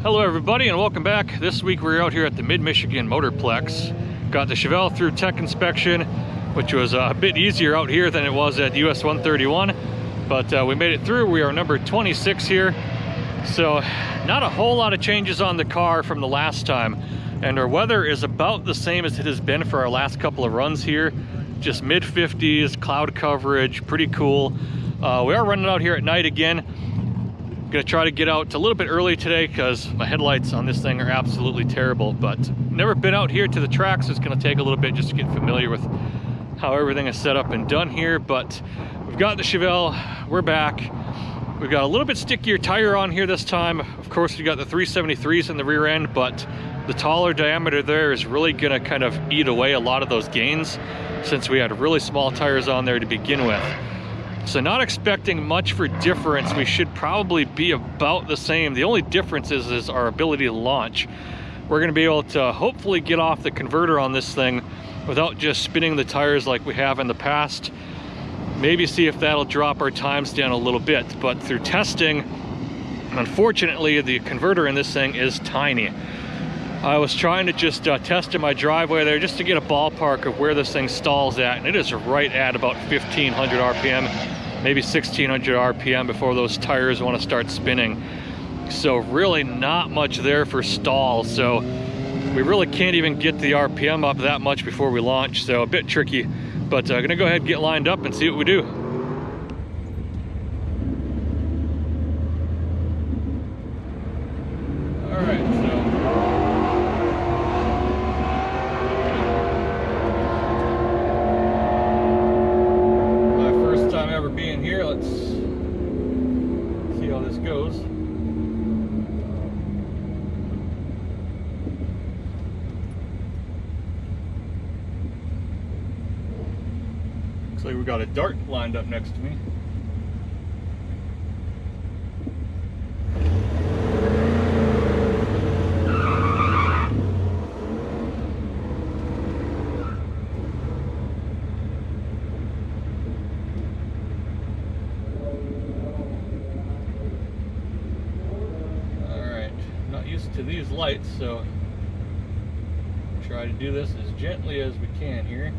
Hello everybody and welcome back. This week we're out here at the Mid Michigan Motorplex. Got the Chevelle through tech inspection, which was a bit easier out here than it was at US 131, but we made it through. We are number 26 here, so not a whole lot of changes on the car from the last time, and our weather is about the same as it has been for our last couple of runs here. Just mid 50s, cloud coverage, pretty cool. We are running out here at night again. Gonna try to get out a little bit early today because my headlights on this thing are absolutely terrible, but never been out here to the track, so it's gonna take a little bit just to get familiar with how everything is set up and done here. But we've got the Chevelle, we're back. We've got a little bit stickier tire on here this time. Of course, we got the 373s in the rear end, but the taller diameter there is really gonna kind of eat away a lot of those gains since we had really small tires on there to begin with. So not expecting much for difference. We should probably be about the same. The only difference is our ability to launch. We're gonna be able to hopefully get off the converter on this thing without just spinning the tires like we have in the past. Maybe see if that'll drop our times down a little bit, but through testing, unfortunately, the converter in this thing is tiny. I was trying to just test in my driveway there just to get a ballpark of where this thing stalls at, and it is right at about 1500 RPM, maybe 1600 RPM before those tires want to start spinning. So really not much there for stall, so we really can't even get the RPM up that much before we launch, so a bit tricky. But I'm gonna go ahead and get lined up and see what we do. All right, being here, let's see how this goes. Looks like we got a dart lined up next to me. To these lights, so try to do this as gently as we can here.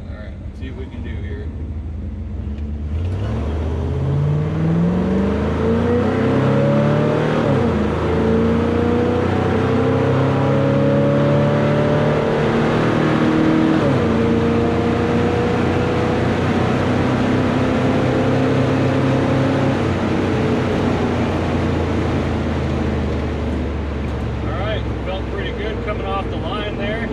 All right, let's see what we can do here. Coming off the line there.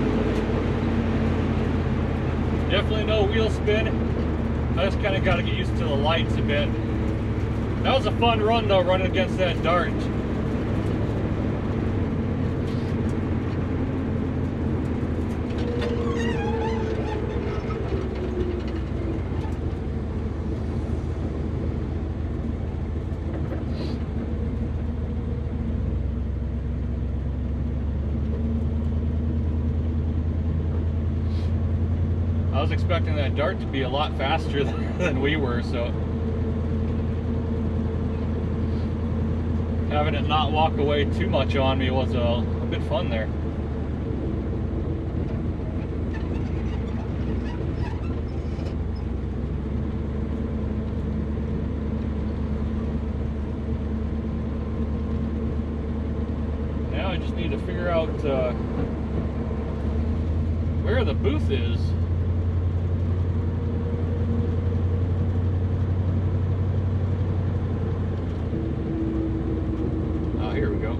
Definitely no wheel spin. I just kind of got to get used to the lights a bit. That was a fun run though, running against that dart. I was expecting that dart to be a lot faster than we were, so having it not walk away too much on me was a bit fun there. Now I just need to figure out where the booth is. Here we go.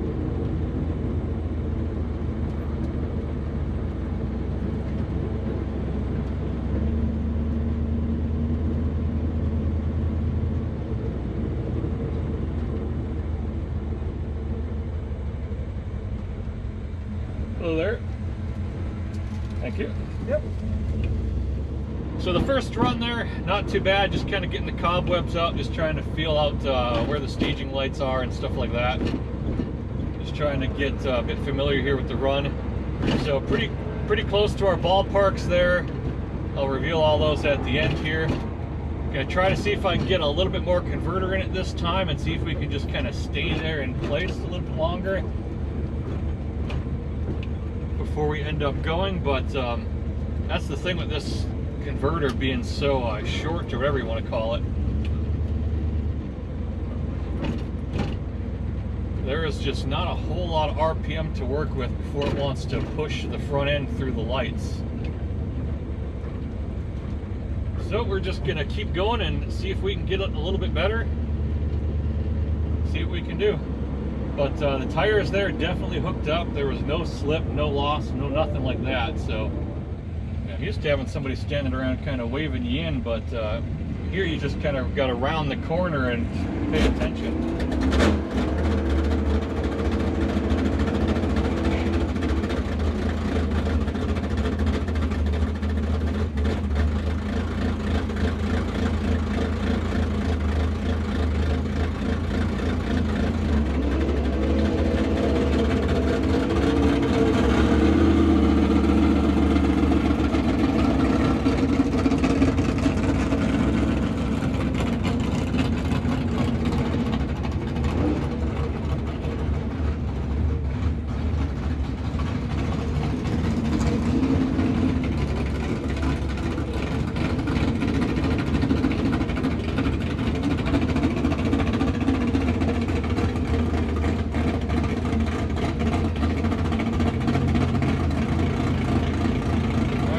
Hello there. Thank you. Yep. So the first run there, not too bad, just kind of getting the cobwebs out, just trying to feel out where the staging lights are and stuff like that. Just trying to get a bit familiar here with the run. So pretty close to our ballparks there. I'll reveal all those at the end here. I'm gonna try to see if I can get a little bit more converter in it this time and see if we can just kind of stay there in place a little bit longer before we end up going. But that's the thing with this converter being so short, or whatever you want to call it. There is just not a whole lot of RPM to work with before it wants to push the front end through the lights. So we're just gonna keep going and see if we can get it a little bit better. See what we can do. But the tires there definitely hooked up. There was no slip, no loss, no nothing like that. So yeah, I'm used to having somebody standing around kind of waving you in, but here you just kind of got to round the corner and pay attention.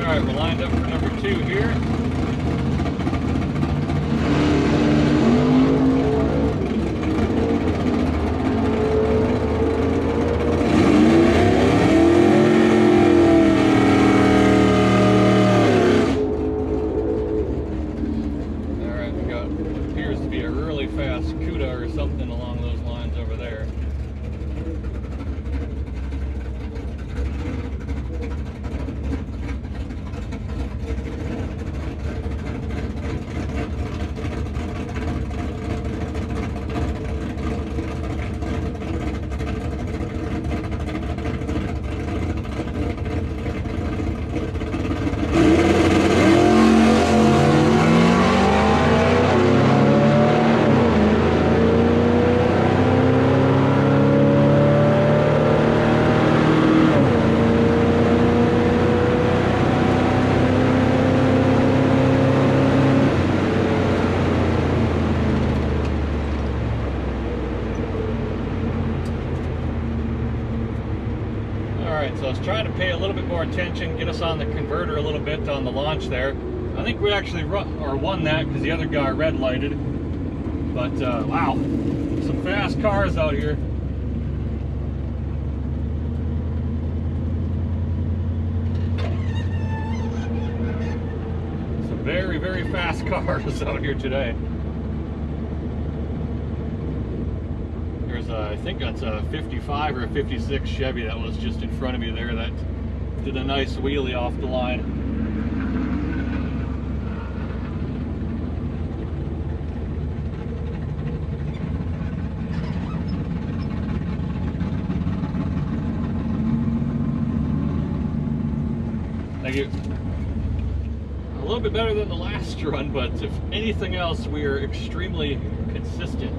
Alright, we're lined up for number 2 here. Alright, we got what appears to be a really fast CUDA or something along those lines over there. So I was trying to pay a little bit more attention, get us on the converter a little bit on the launch there. I think we actually won that because the other guy red lighted. But wow, some fast cars out here. Some very, very fast cars out here today. I think that's a 55 or a 56 Chevy that was just in front of me there that did a nice wheelie off the line. Thank you. A little bit better than the last run, but if anything else, we are extremely consistent.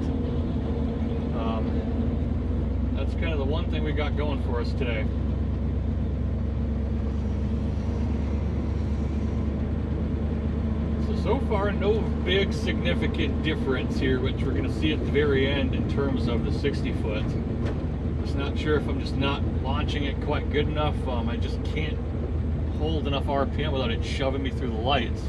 That's kind of the one thing we got going for us today. So far, no big significant difference here, which we're going to see at the very end in terms of the 60 foot. Just not sure if I'm just not launching it quite good enough. I just can't hold enough RPM without it shoving me through the lights.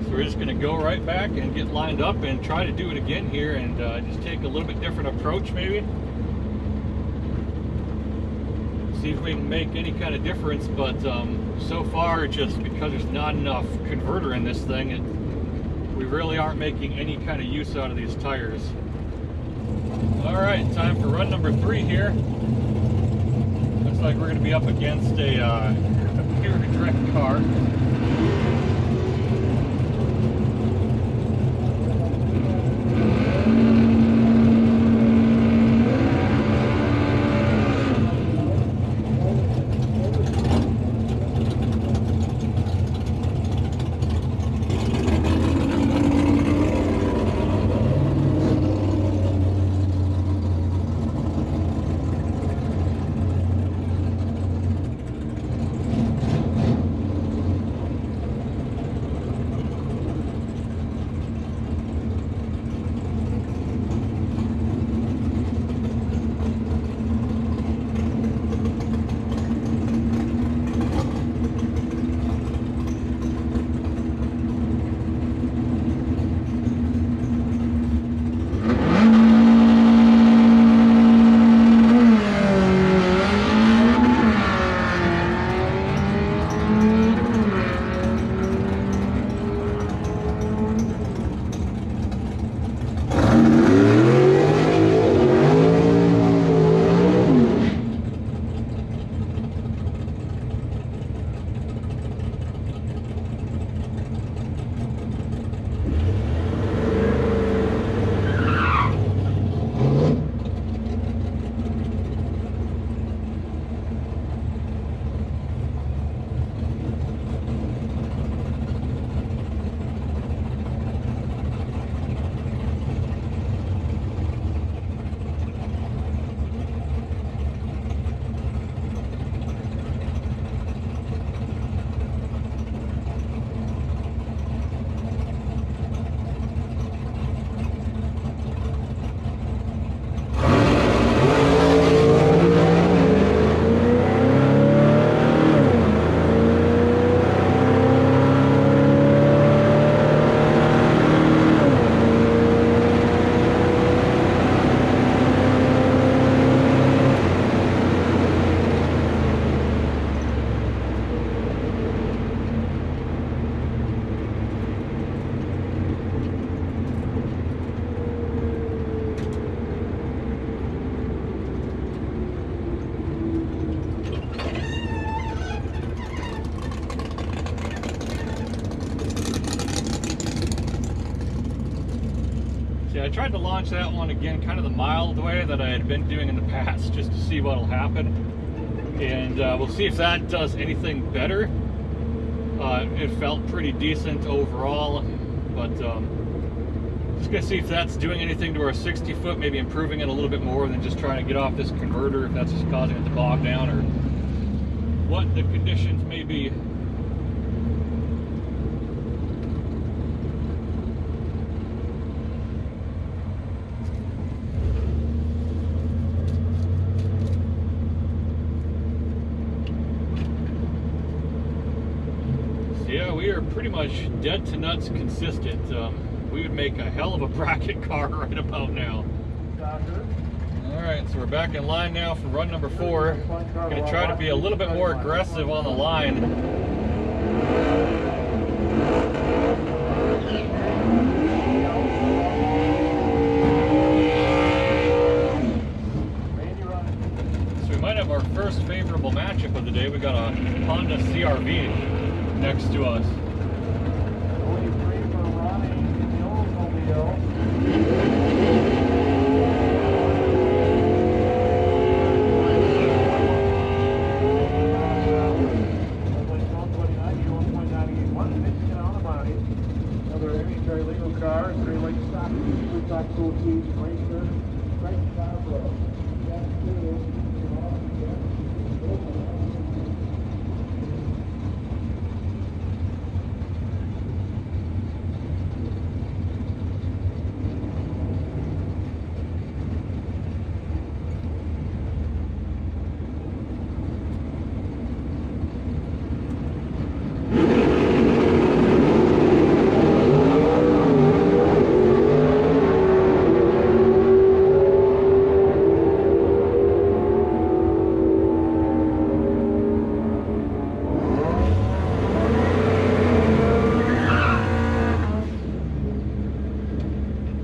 So we're just going to go right back and get lined up and try to do it again here and just take a little bit different approach maybe. See if we can make any kind of difference, but so far, just because there's not enough converter in this thing, we really aren't making any kind of use out of these tires. Alright, time for run number 3 here. Looks like we're going to be up against a computer direct car. I tried to launch that one again kind of the mild way that I had been doing in the past, just to see what'll happen. And we'll see if that does anything better. It felt pretty decent overall, but just gonna see if that's doing anything to our 60 foot, maybe improving it a little bit more than just trying to get off this converter, if that's just causing it to bog down or what the conditions may be. Yeah, we are pretty much dead to nuts consistent. We would make a hell of a bracket car right about now. Alright, so we're back in line now for run number 4. I'm going to try to be a little bit more aggressive on the line. So we might have our first favorable matchup of the day. We got a Honda CR-V next to us. Only 3 for Ronnie in the Oldsmobile. Another inventory legal car, very late stock, stock proceeds, racer, right car for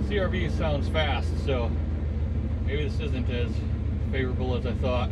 CR-V sounds fast, so maybe this isn't as favorable as I thought.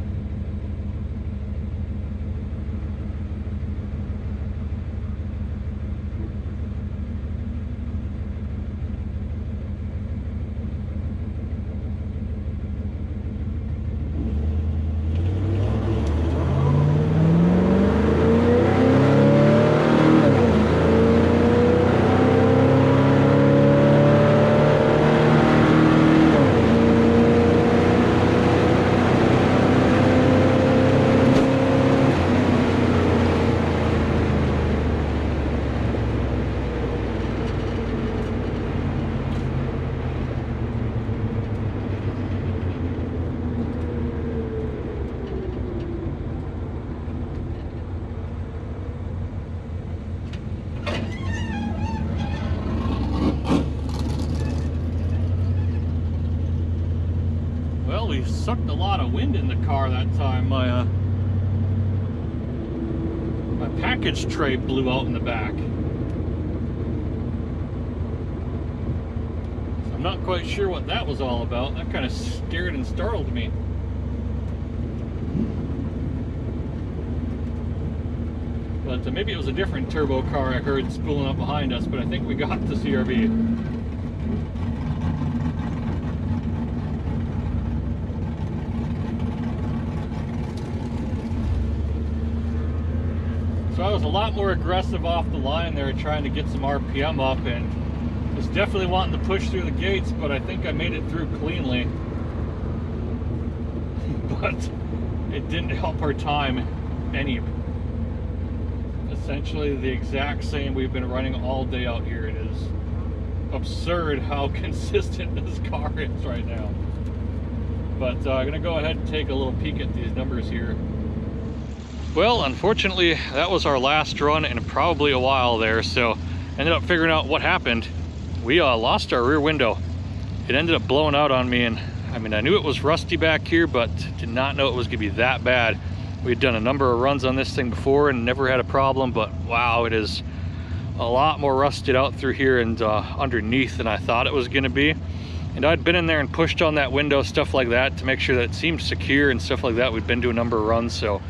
Well, we sucked a lot of wind in the car that time. My package tray blew out in the back. So I'm not quite sure what that was all about. That kind of scared and startled me. But maybe it was a different turbo car I heard spooling up behind us, but I think we got the CR-V. So I was a lot more aggressive off the line there, trying to get some RPM up, and was definitely wanting to push through the gates, but I think I made it through cleanly. But it didn't help our time any. Essentially the exact same we've been running all day out here. It is absurd how consistent this car is right now. But I'm going to go ahead and take a little peek at these numbers here. Well, unfortunately, that was our last run in probably a while there, so ended up figuring out what happened. We lost our rear window. It ended up blowing out on me, and I mean, I knew it was rusty back here, but did not know it was gonna be that bad. We'd done a number of runs on this thing before and never had a problem, but wow, it is a lot more rusted out through here and underneath than I thought it was gonna be. And I'd been in there and pushed on that window, stuff like that, to make sure that it seemed secure and stuff like that. We'd been to a number of runs, so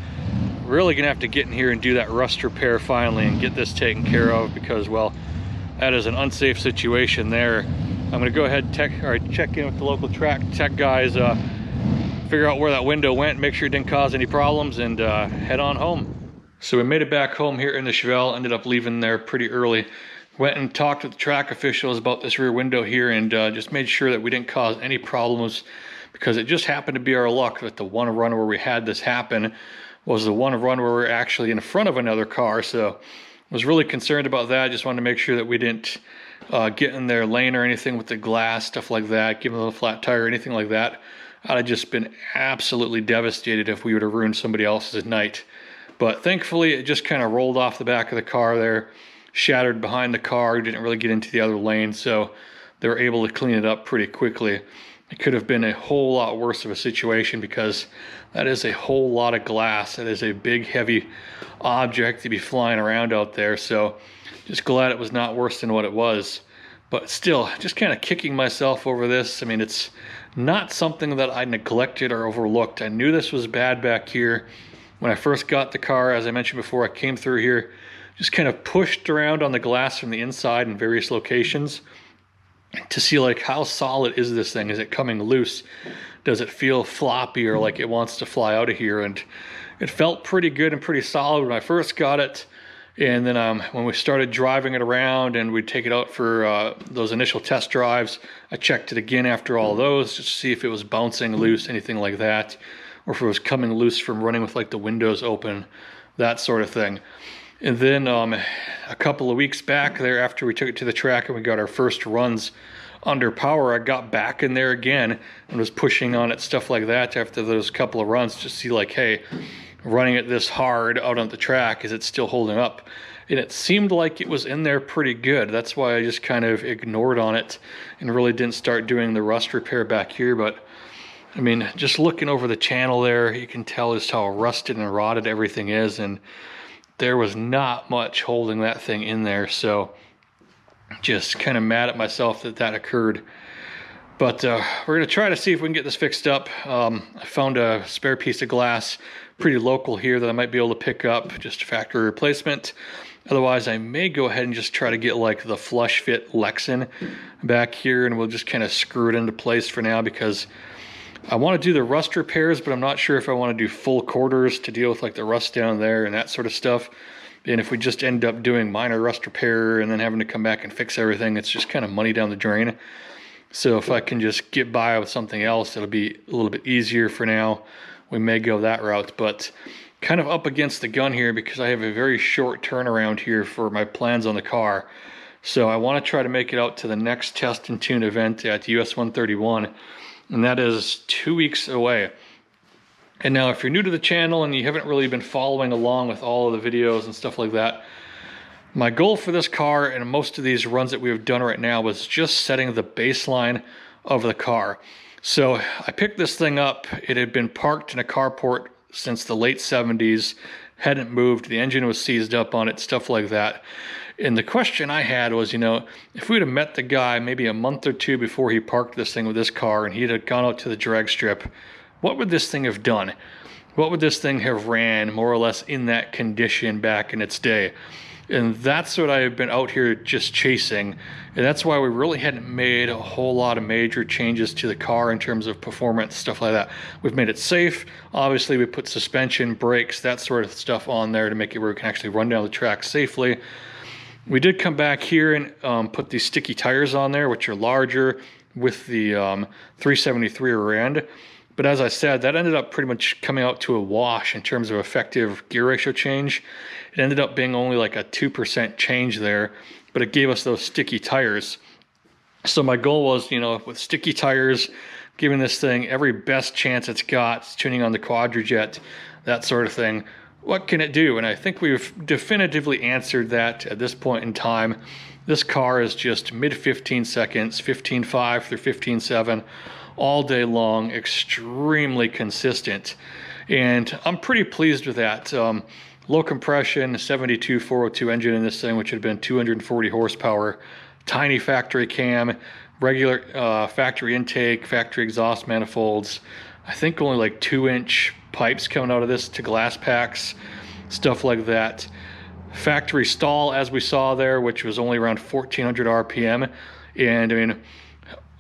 really gonna have to get in here and do that rust repair finally and get this taken care of, because, well, that is an unsafe situation there. I'm gonna go ahead and check in with the local track tech guys, figure out where that window went, make sure it didn't cause any problems, and head on home. So we made it back home here in the Chevelle, ended up leaving there pretty early. Went and talked with the track officials about this rear window here, and just made sure that we didn't cause any problems, because it just happened to be our luck that the one run where we had this happen was the one run where we were actually in front of another car. So I was really concerned about that. I just wanted to make sure that we didn't get in their lane or anything with the glass, stuff like that, give them a little flat tire, anything like that. I'd have just been absolutely devastated if we would have ruined somebody else's night. But thankfully, it just kind of rolled off the back of the car there, shattered behind the car, didn't really get into the other lane, so they were able to clean it up pretty quickly. It could have been a whole lot worse of a situation, because that is a whole lot of glass. That is a big, heavy object to be flying around out there, so just glad it was not worse than what it was. But still, just kind of kicking myself over this. I mean, it's not something that I neglected or overlooked. I knew this was bad back here. When I first got the car, as I mentioned before, I came through here, just kind of pushed around on the glass from the inside in various locations to see like how solid is this thing? Is it coming loose? Does it feel floppy or like it wants to fly out of here? And it felt pretty good and pretty solid when I first got it. And then when we started driving it around and we'd take it out for those initial test drives, I checked it again after all those just to see if it was bouncing loose, anything like that, or if it was coming loose from running with like the windows open, that sort of thing. And then a couple of weeks back there, after we took it to the track and we got our first runs under power, I got back in there again and was pushing on it, stuff like that, after those couple of runs, to see like, hey, running it this hard out on the track, is it still holding up? And it seemed like it was in there pretty good. That's why I just kind of ignored on it and really didn't start doing the rust repair back here. But I mean, just looking over the channel there, you can tell just how rusted and rotted everything is, and there was not much holding that thing in there. So just kind of mad at myself that that occurred. But we're gonna try to see if we can get this fixed up. I found a spare piece of glass pretty local here that I might be able to pick up, just a factory replacement. Otherwise, I may go ahead and just try to get like the flush fit Lexan back here, and we'll just kind of screw it into place for now, because I want to do the rust repairs, but I'm not sure if I want to do full quarters to deal with like the rust down there and that sort of stuff. And if we just end up doing minor rust repair and then having to come back and fix everything, it's just kind of money down the drain. So if I can just get by with something else, it'll be a little bit easier for now. We may go that route, but kind of up against the gun here because I have a very short turnaround here for my plans on the car. So I want to try to make it out to the next test and tune event at US 131, and that is 2 weeks away. And now if you're new to the channel and you haven't really been following along with all of the videos and stuff like that, my goal for this car and most of these runs that we have done right now was just setting the baseline of the car. So I picked this thing up. It had been parked in a carport since the late 70s, hadn't moved, the engine was seized up on it, stuff like that. And the question I had was, you know, if we'd have met the guy maybe a month or two before he parked this thing with this car and he'd have gone out to the drag strip, what would this thing have done? What would this thing have ran more or less in that condition back in its day? And that's what I've been out here just chasing. And that's why we really hadn't made a whole lot of major changes to the car in terms of performance, stuff like that. We've made it safe. Obviously, we put suspension, brakes, that sort of stuff on there to make it where we can actually run down the track safely. We did come back here and put these sticky tires on there, which are larger with the 373 rear end. But as I said, that ended up pretty much coming out to a wash in terms of effective gear ratio change. It ended up being only like a 2% change there, but it gave us those sticky tires. So my goal was, you know, with sticky tires, giving this thing every best chance it's got, tuning on the quadrijet, that sort of thing, what can it do? And I think we've definitively answered that at this point in time. This car is just mid 15 seconds, 15.5 through 15.7, all day long, extremely consistent. And I'm pretty pleased with that. Low compression, 72 402 engine in this thing, which had been 240 horsepower, tiny factory cam, regular factory intake, factory exhaust manifolds. I think only like 2-inch pipes coming out of this to glass packs, stuff like that. Factory stall, as we saw there, which was only around 1400 RPM. And I mean,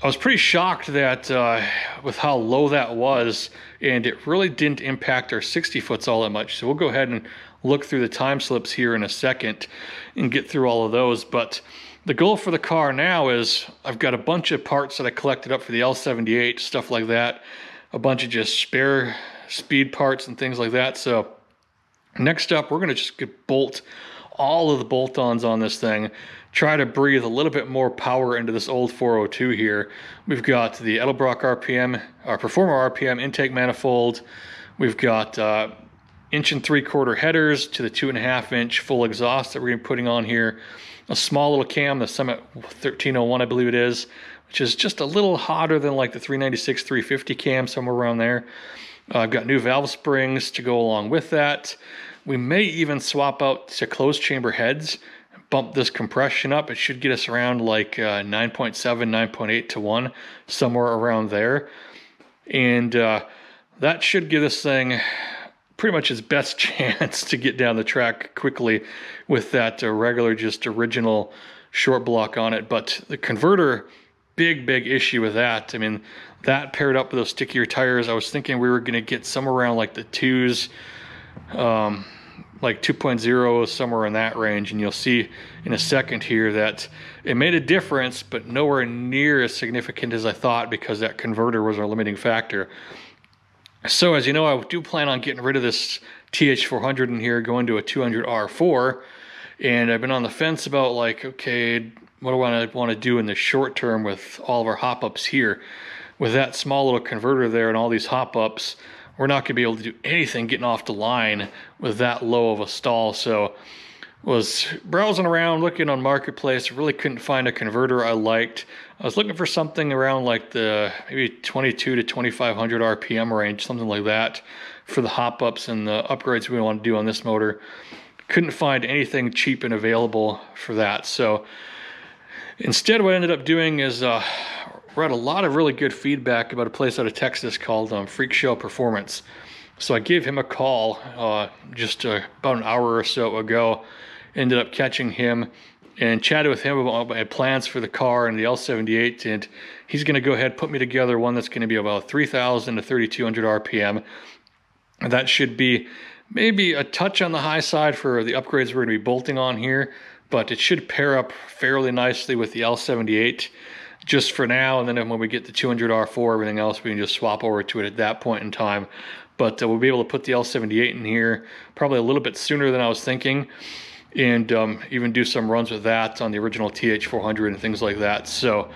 I was pretty shocked that with how low that was, and it really didn't impact our 60 foots all that much. So we'll go ahead and look through the time slips here in a second and get through all of those. But the goal for the car now is I've got a bunch of parts that I collected up for the L78, stuff like that, a bunch of just spare speed parts and things like that. So next up, we're going to just bolt all of the bolt-ons on this thing, try to breathe a little bit more power into this old 402 here. We've got the Edelbrock RPM, our Performer RPM intake manifold. We've got 1 3/4" headers to the 2.5" full exhaust that we're going to be putting on here. A small little cam, the Summit 1301, I believe it is, which is just a little hotter than like the 396, 350 cam, somewhere around there. I've got new valve springs to go along with that. We may even swap out to closed chamber heads, bump this compression up. It should get us around like 9.7, 9.8 to 1, somewhere around there. And that should give this thing pretty much its best chance to get down the track quickly with that regular, just original short block on it. But the converter, big issue with that. I mean, that paired up with those stickier tires, I was thinking we were going to get somewhere around like the 2s, like 2.0, somewhere in that range. And you'll see in a second here that it made a difference, but nowhere near as significant as I thought, because that converter was our limiting factor. So as you know, I do plan on getting rid of this TH400 in here, going to a 200R4, and I've been on the fence about like, okay, what do I want to do in the short term with all of our hop-ups here. With that small little converter there and all these hop-ups, we're not going to be able to do anything getting off the line with that low of a stall. So was browsing around, looking on Marketplace, really couldn't find a converter I liked. I was looking for something around like the maybe 22 to 2500 RPM range, something like that, for the hop-ups and the upgrades we want to do on this motor. Couldn't find anything cheap and available for that. So instead, what I ended up doing is read a lot of really good feedback about a place out of Texas called Freak Show Performance. So I gave him a call just about an hour or so ago. Ended up catching him and chatted with him about my plans for the car and the L78, and he's going to go ahead and put me together one that's going to be about 3,000 to 3,200 RPM. And that should be maybe a touch on the high side for the upgrades we're going to be bolting on here, but it should pair up fairly nicely with the L78 just for now. And then when we get the 200R4, everything else, we can just swap over to it at that point in time. But we'll be able to put the L78 in here probably a little bit sooner than I was thinking, and even do some runs with that on the original TH400 and things like that. So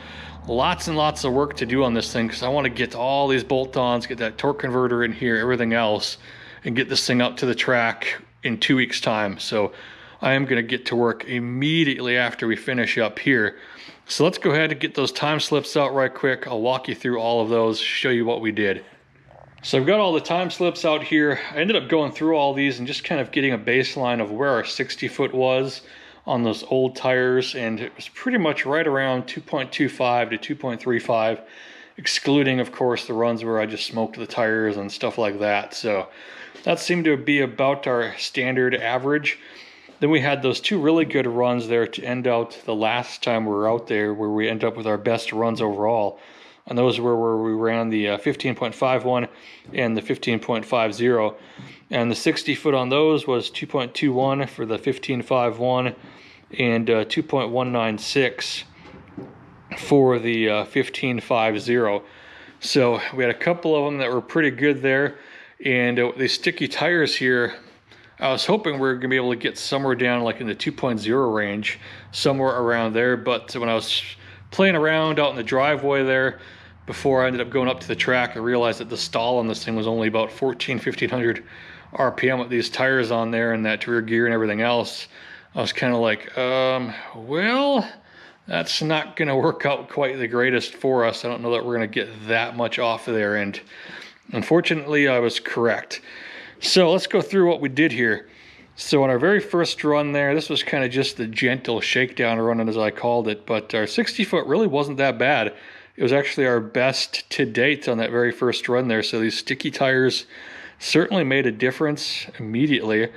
lots and lots of work to do on this thing, because I want to get all these bolt-ons, get that torque converter in here, everything else, and get this thing up to the track in 2 weeks' time. So I am going to get to work immediately after we finish up here. So let's go ahead and get those time slips out right quick. I'll walk you through all of those, show you what we did. So I've got all the time slips out here. I ended up going through all these and just kind of getting a baseline of where our 60 foot was on those old tires, and it was pretty much right around 2.25 to 2.35, excluding of course the runs where I just smoked the tires and stuff like that. So that seemed to be about our standard average. Then we had those two really good runs there to end out the last time we were out there, where we ended up with our best runs overall. And those were where we ran the 15.51 and the 15.50. And the 60 foot on those was 2.21 for the 15.51 and 2.196 for the 15.50. So we had a couple of them that were pretty good there. And these sticky tires here, I was hoping we were going to be able to get somewhere down like in the 2.0 range, somewhere around there. But when I was playing around out in the driveway there, before I ended up going up to the track, I realized that the stall on this thing was only about 1,500 RPM with these tires on there and that rear gear and everything else. I was kind of like, well, that's not going to work out quite the greatest for us. I don't know that we're going to get that much off of there. And unfortunately, I was correct. So let's go through what we did here. So on our very first run there, this was kind of just the gentle shakedown run, as I called it, but our 60 foot really wasn't that bad. It was actually our best to date on that very first run there. So these sticky tires certainly made a difference immediately,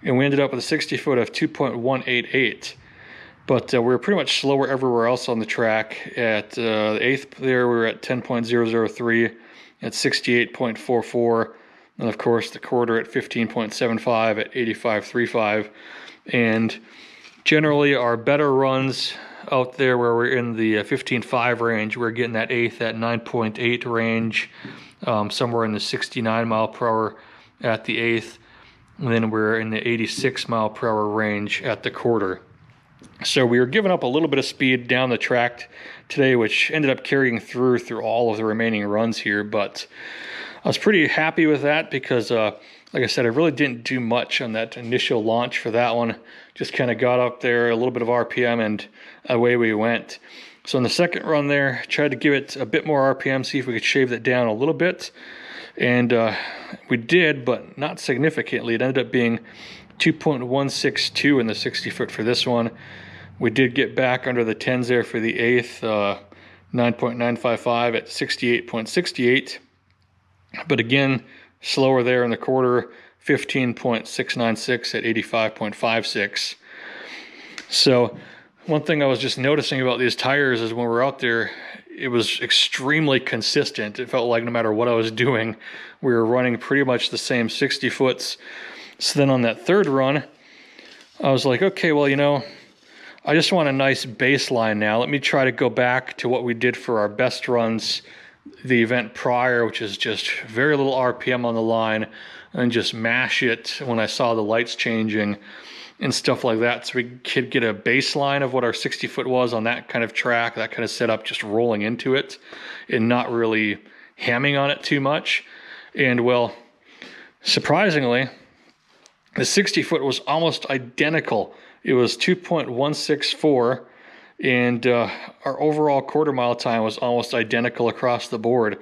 and we ended up with a 60 foot of 2.188. But we were pretty much slower everywhere else on the track. At the 8th there, we were at 10.003, at 68.44, and of course the quarter at 15.75 at 85.35. And generally our better runs out there where we're in the 15.5 range, we're getting that 8th at 9.8 range, somewhere in the 69 mile per hour at the 8th, and then we're in the 86 mile per hour range at the quarter. So we were giving up a little bit of speed down the track today, which ended up carrying through all of the remaining runs here. But I was pretty happy with that because, like I said, I really didn't do much on that initial launch for that one. Just kind of got up there, a little bit of RPM, and away we went. So in the second run there, tried to give it a bit more RPM, see if we could shave that down a little bit. And we did, but not significantly. It ended up being 2.162 in the 60 foot for this one. We did get back under the 10s there for the 8th, 9.955 at 68.68. But again, slower there in the quarter, 15.696 at 85.56. So one thing I was just noticing about these tires is when we're out there, it was extremely consistent. It felt like no matter what I was doing, we were running pretty much the same 60 foots. So then on that third run, I was like, okay, well, you know, I just want a nice baseline now. Let me try to go back to what we did for our best runs the event prior, which is just very little RPM on the line, and just mash it when I saw the lights changing and stuff like that, so we could get a baseline of what our 60 foot was on that kind of track, that kind of setup, just rolling into it and not really hamming on it too much. And well, surprisingly, the 60 foot was almost identical. It was 2.164, and our overall quarter mile time was almost identical across the board.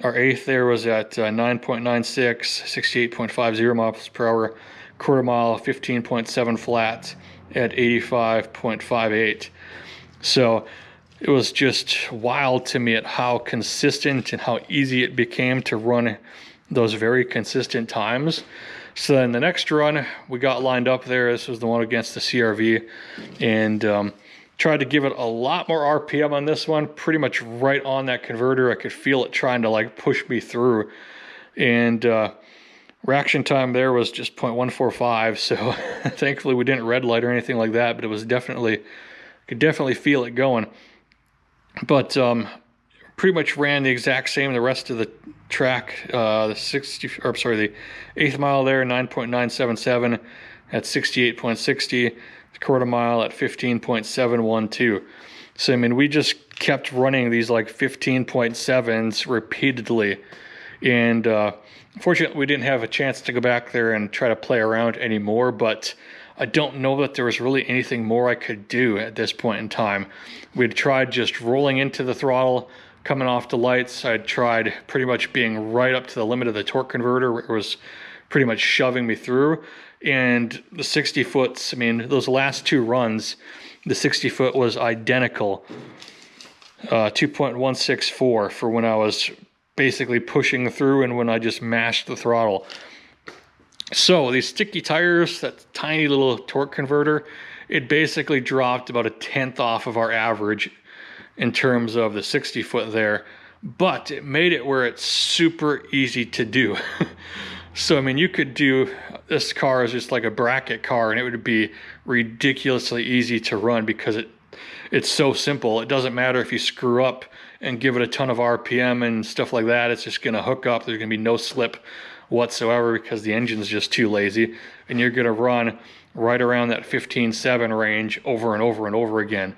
Our 8th there was at 9.96, 68.50 miles per hour. Quarter mile, 15.7 flat at 85.58. So it was just wild to me at how consistent and how easy it became to run those very consistent times. So then the next run, we got lined up there. This was the one against the CRV, and tried to give it a lot more RPM on this one, pretty much right on that converter. I could feel it trying to like push me through, and reaction time there was just 0.145, so thankfully we didn't red light or anything like that, but it was definitely, could definitely feel it going. But pretty much ran the exact same the rest of the track. The 8th mile there, 9.977 at 68.60, the quarter mile at 15.712. So I mean, we just kept running these like 15.7s repeatedly, and unfortunately we didn't have a chance to go back there and try to play around anymore, but I don't know that there was really anything more I could do at this point in time. We'd tried just rolling into the throttle, coming off the lights. I'd tried pretty much being right up to the limit of the torque converter, where it was pretty much shoving me through. And the 60 foots, I mean, those last two runs, the 60 foot was identical. 2.164 for when I was basically pushing through and when I just mashed the throttle. So these sticky tires, that tiny little torque converter, it basically dropped about 1/10 off of our average in terms of the 60 foot there, but it made it where it's super easy to do. So I mean, you could do, this car is just like a bracket car, and it would be ridiculously easy to run because it's so simple. It doesn't matter if you screw up and give it a ton of RPM and stuff like that, it's just gonna hook up. There's gonna be no slip whatsoever because the engine's just too lazy, and you're gonna run right around that 15.7 range over and over and over again.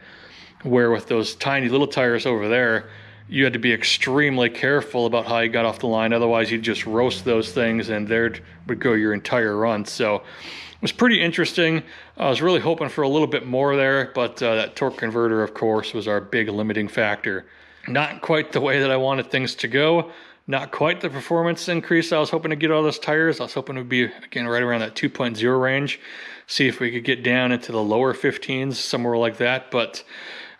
Where with those tiny little tires over there, you had to be extremely careful about how you got off the line, otherwise you'd just roast those things and there would go your entire run. So it was pretty interesting. I was really hoping for a little bit more there, but that torque converter, of course, was our big limiting factor. Not quite the way that I wanted things to go. Not quite the performance increase I was hoping to get out of those tires. I was hoping it would be, again, right around that 2.0 range. See if we could get down into the lower 15s, somewhere like that. But,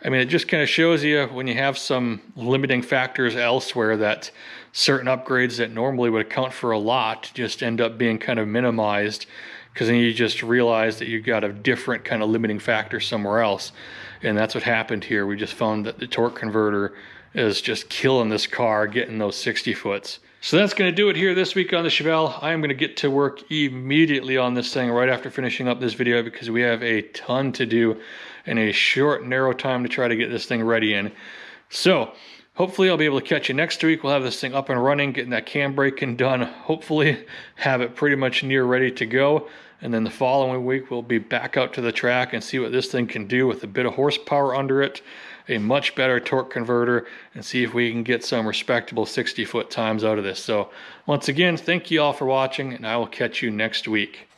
I mean, it just kind of shows you when you have some limiting factors elsewhere that certain upgrades that normally would account for a lot just end up being kind of minimized because then you just realize that you've got a different kind of limiting factor somewhere else. And that's what happened here. We just found that the torque converter is just killing this car, getting those 60 foots. So that's going to do it here this week on the Chevelle. I am going to get to work immediately on this thing right after finishing up this video, because we have a ton to do in a short, narrow time to try to get this thing ready in. So hopefully I'll be able to catch you next week. We'll have this thing up and running, getting that cam braking done. Hopefully have it pretty much near ready to go. And then the following week, we'll be back out to the track and see what this thing can do with a bit of horsepower under it, a much better torque converter, and see if we can get some respectable 60-foot times out of this. So once again, thank you all for watching, and I will catch you next week.